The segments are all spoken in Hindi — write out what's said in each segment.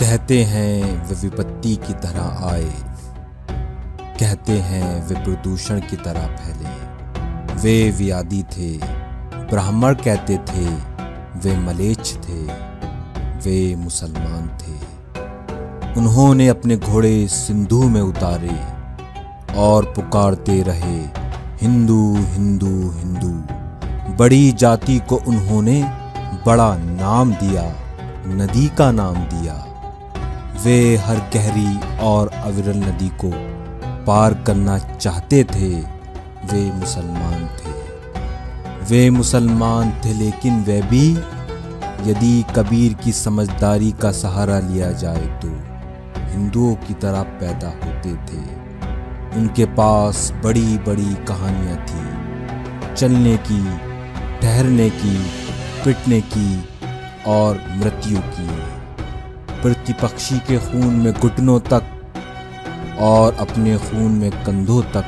कहते हैं वे विपत्ति की तरह आए, कहते हैं वे प्रदूषण की तरह फैले। वे व्याधि थे, ब्राह्मण कहते थे, वे मलेच्छ थे, वे मुसलमान थे। उन्होंने अपने घोड़े सिंधु में उतारे और पुकारते रहे, हिंदू हिंदू हिंदू। बड़ी जाति को उन्होंने बड़ा नाम दिया, नदी का नाम दिया। वे हर गहरी और अविरल नदी को पार करना चाहते थे। वे मुसलमान थे, वे मुसलमान थे, लेकिन वे भी यदि कबीर की समझदारी का सहारा लिया जाए तो हिंदुओं की तरह पैदा होते थे। उनके पास बड़ी बड़ी कहानियाँ थी, चलने की, ठहरने की, पिटने की और मृत्यु की। प्रतिपक्षी के खून में घुटनों तक और अपने खून में कंधों तक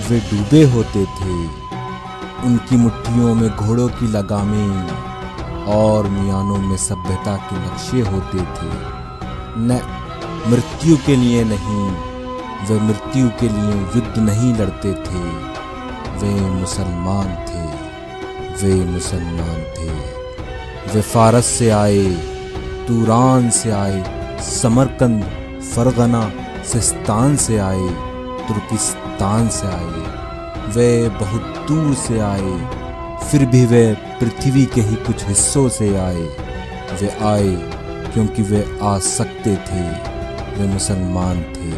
वे डूबे होते थे। उनकी मुट्ठियों में घोड़ों की लगामें और मियानों में सभ्यता के नक्शे होते थे। न मृत्यु के लिए नहीं, वे मृत्यु के लिए युद्ध नहीं लड़ते थे। वे मुसलमान थे, वे मुसलमान थे। वे फारस से आए, तुरान से आए, समरकंद, फरगना, सिस्तान से आए, तुर्किस्तान से आए। वे बहुत दूर से आए, फिर भी वे पृथ्वी के ही कुछ हिस्सों से आए। वे आए क्योंकि वे आ सकते थे। वे मुसलमान थे।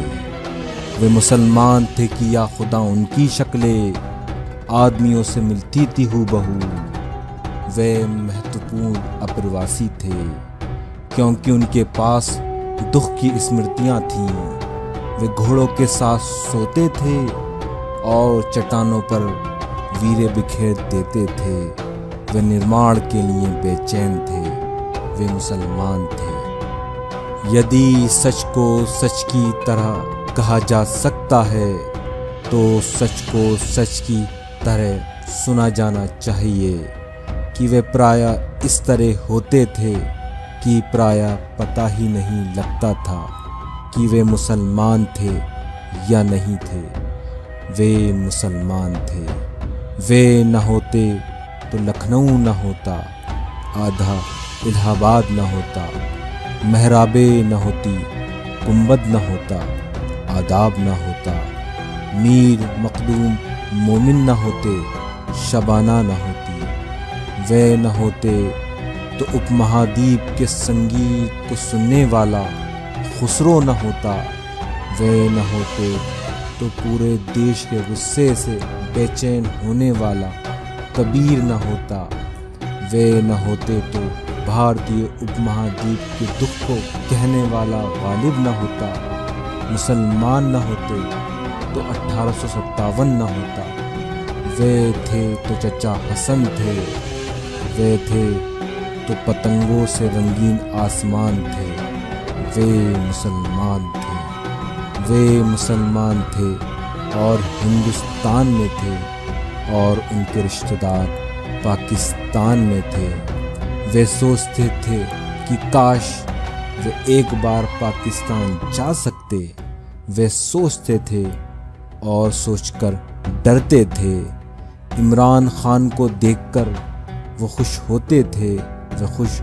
वे मुसलमान थे कि या खुदा उनकी शक्लें आदमियों से मिलती थी हूबहू। वे महत्वपूर्ण अप्रवासी थे क्योंकि उनके पास दुख की स्मृतियाँ थीं। वे घोड़ों के साथ सोते थे और चट्टानों पर वीरे बिखेर देते थे। वे निर्माण के लिए बेचैन थे। वे मुसलमान थे। यदि सच को सच की तरह कहा जा सकता है तो सच को सच की तरह सुना जाना चाहिए कि वे प्रायः इस तरह होते थे कि प्रायः पता ही नहीं लगता था कि वे मुसलमान थे या नहीं थे। वे मुसलमान थे। वे न होते तो लखनऊ न होता, आधा इलाहाबाद न होता, महराबे न होती, गुंबद न होता, आदाब न होता, मीर मखदूम मोमिन न होते, शबाना न होती। वे न होते तो उपमहाद्वीप के संगीत को सुनने वाला खुसरो न होता। वे न होते तो पूरे देश के गुस्से से बेचैन होने वाला कबीर न होता। वे न होते तो भारतीय उपमहाद्वीप के दुख को कहने वाला गालिब न होता। मुसलमान न होते तो 1857 न होता। वे थे तो चचा हसन थे। वे थे तो पतंगों से रंगीन आसमान थे। वे मुसलमान थे। वे मुसलमान थे और हिंदुस्तान में थे और उनके रिश्तेदार पाकिस्तान में थे। वे सोचते थे कि काश वे एक बार पाकिस्तान जा सकते। वे सोचते थे और सोचकर डरते थे। इमरान खान को देखकर वो खुश होते थे। वे खुश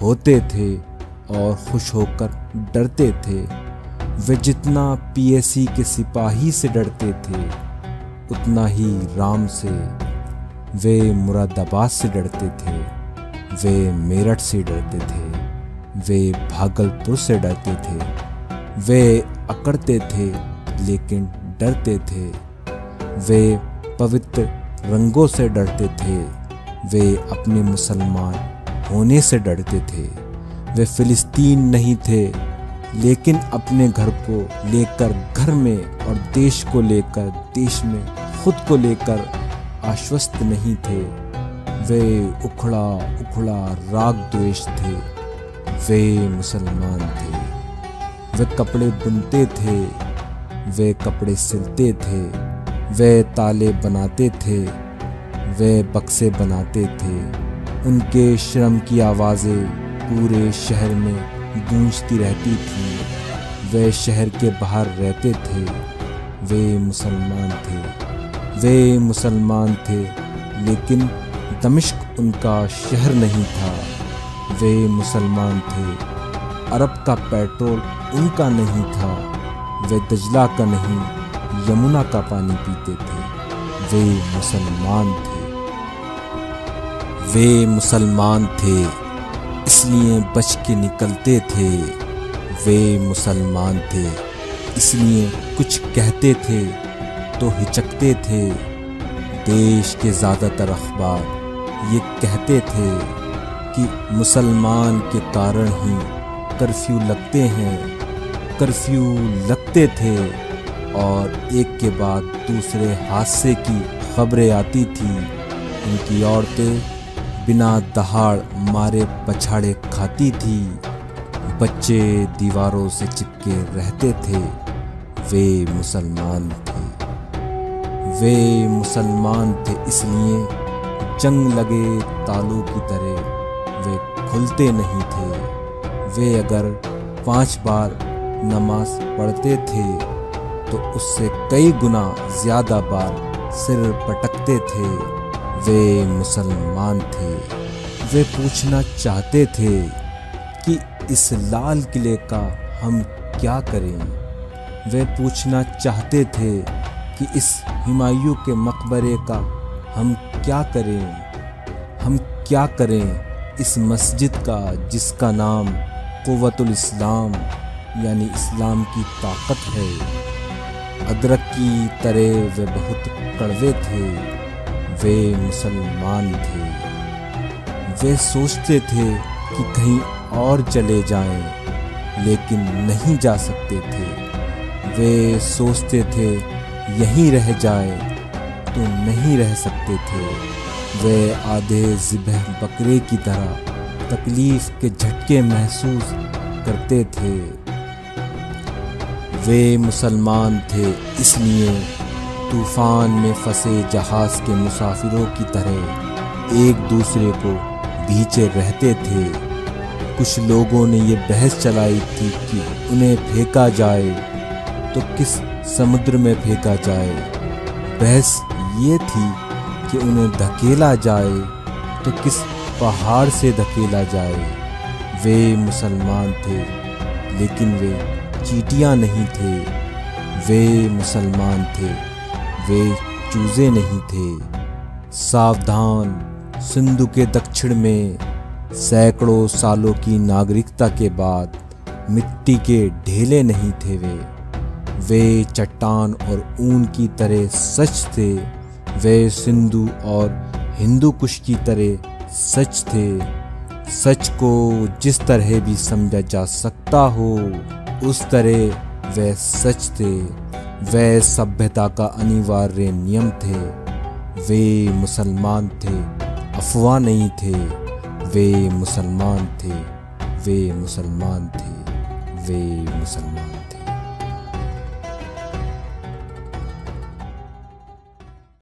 होते थे और खुश होकर डरते थे। वे जितना पीएसी के सिपाही से डरते थे उतना ही राम से। वे मुरादाबाद से डरते थे। वे मेरठ से डरते थे। वे भागलपुर से डरते थे। वे अकड़ते थे लेकिन डरते थे। वे पवित्र रंगों से डरते थे। वे अपने मुसलमान होने से डरते थे। वे फिलिस्तीन नहीं थे लेकिन अपने घर को लेकर घर में और देश को लेकर देश में खुद को लेकर आश्वस्त नहीं थे। वे उखड़ा उखड़ा राग द्वेष थे। वे मुसलमान थे। वे कपड़े बुनते थे। वे कपड़े सिलते थे। वे ताले बनाते थे। वे बक्से बनाते थे। उनके श्रम की आवाज़ें पूरे शहर में गूंजती रहती थी। वे शहर के बाहर रहते थे, वे मुसलमान थे, वे मुसलमान थे, लेकिन दमिश्क उनका शहर नहीं था। वे मुसलमान थे, अरब का पेट्रोल उनका नहीं था। वे दजला का नहीं, यमुना का पानी पीते थे। वे मुसलमान थे, वे मुसलमान थे, इसलिए बच के निकलते थे। वे मुसलमान थे, इसलिए कुछ कहते थे तो हिचकते थे। देश के ज़्यादातर अखबार ये कहते थे कि मुसलमान के कारण ही कर्फ्यू लगते हैं। कर्फ्यू लगते थे और एक के बाद दूसरे हादसे की खबरें आती थी। उनकी औरतें बिना दहाड़ मारे पछाड़े खाती थी। बच्चे दीवारों से चिपके रहते थे। वे मुसलमान थे, वे मुसलमान थे, इसलिए जंग लगे तालों की तरह वे खुलते नहीं थे। वे अगर 5 बार नमाज पढ़ते थे तो उससे कई गुना ज़्यादा बार सिर पटकते थे। वे मुसलमान थे। वे पूछना चाहते थे कि इस लाल किले का हम क्या करें। वे पूछना चाहते थे कि इस हुमायूं के मकबरे का हम क्या करें। हम क्या करें इस मस्जिद का जिसका नाम कुव्वतुल इस्लाम यानी इस्लाम की ताकत है। अदरक की तरह वे बहुत कड़वे थे। वे मुसलमान थे। वे सोचते थे कि कहीं और चले जाएं, लेकिन नहीं जा सकते थे। वे सोचते थे यहीं रह जाएं, तो नहीं रह सकते थे। वे आधे ज़िबह बकरे की तरह तकलीफ़ के झटके महसूस करते थे। वे मुसलमान थे, इसलिए तूफ़ान में फंसे जहाज़ के मुसाफिरों की तरह एक दूसरे को भींचे रहते थे। कुछ लोगों ने ये बहस चलाई थी कि उन्हें फेंका जाए तो किस समुद्र में फेंका जाए। बहस ये थी कि उन्हें धकेला जाए तो किस पहाड़ से धकेला जाए। वे मुसलमान थे, लेकिन वे चींटियां नहीं थे। वे मुसलमान थे, वे चूजे नहीं थे। सावधान, सिंधु के दक्षिण में सैकड़ों सालों की नागरिकता के बाद मिट्टी के ढेले नहीं थे। वे चट्टान और ऊन की तरह सच थे। वे सिंधु और हिंदू कुश की तरह सच थे। सच को जिस तरह भी समझा जा सकता हो उस तरह वे सच थे। वे सभ्यता का अनिवार्य नियम थे। वे मुसलमान थे, अफवाह नहीं थे। वे मुसलमान थे, वे मुसलमान थे, वे मुसलमान।